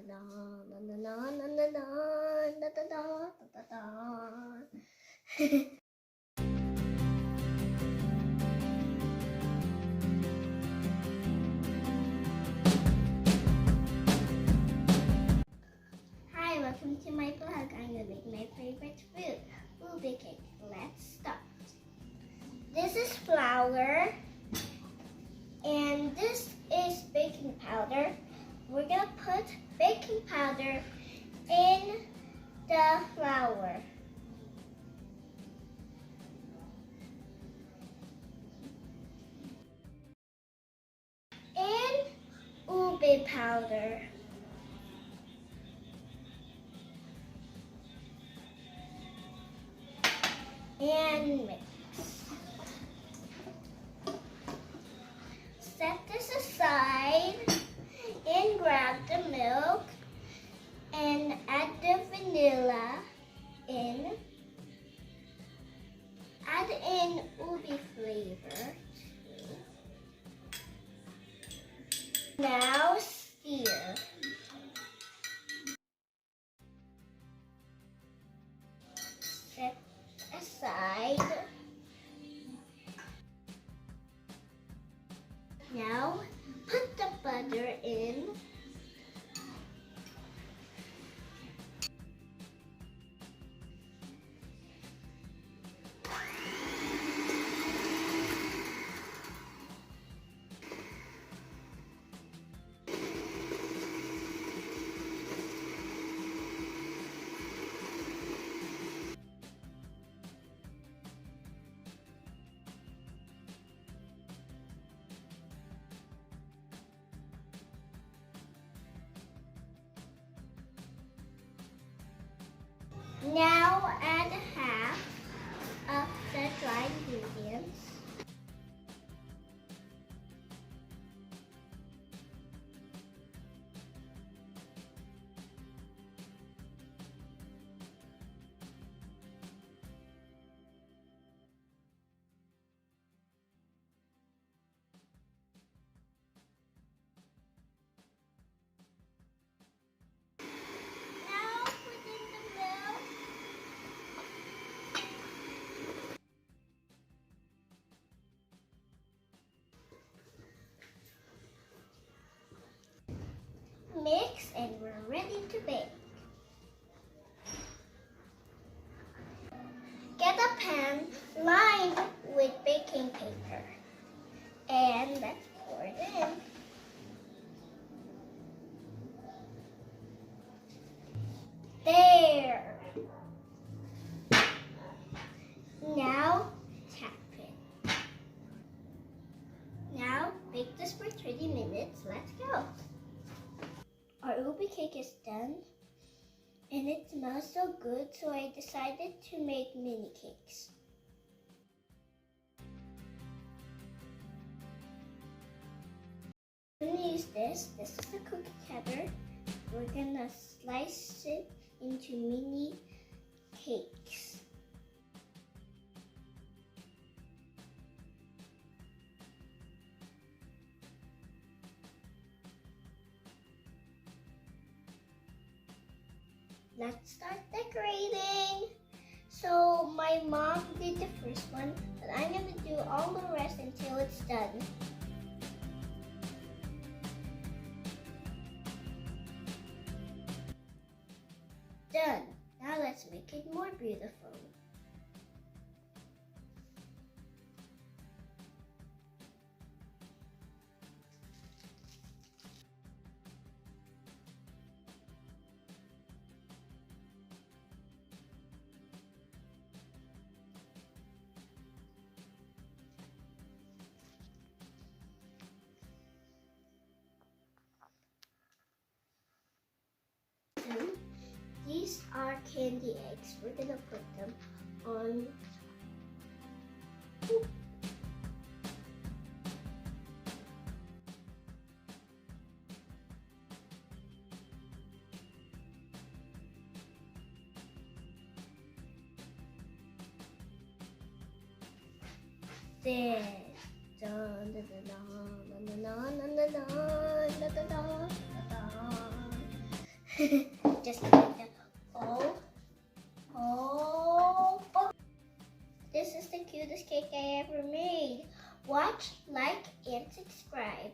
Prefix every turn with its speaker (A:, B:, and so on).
A: Hi, welcome to my blog. I'm gonna make my favorite food, Ube cake. Let's start. This is flour, and this is baking powder. We're gonna put baking powder in the flour. And ube powder. And mix. Set this aside and grab the milk and add the vanilla in. Add in ube flavor. Now stir. Set aside. Now put the butter in. Now add half of the dried ingredients. Mix and we're ready to bake. Get a pan lined with baking paper and let's pour it in. There. Now tap it. Now bake this for 30 minutes. Let's go. Our ube cake is done and it smells so good, so I decided to make mini cakes. I'm gonna use this. This is the cookie cutter. We're gonna slice it into mini cakes. Let's start decorating. So my mom did the first one, but I'm gonna do all the rest until it's done. Done. Now let's make it more beautiful. These are candy eggs. We're gonna put them on. There. Dun, dun, dun, dun, dun, dun, dun, dun, dun, dun, dun, dun, dun. Just like that. Oh. This is the cutest cake I ever made. Watch, like, and subscribe.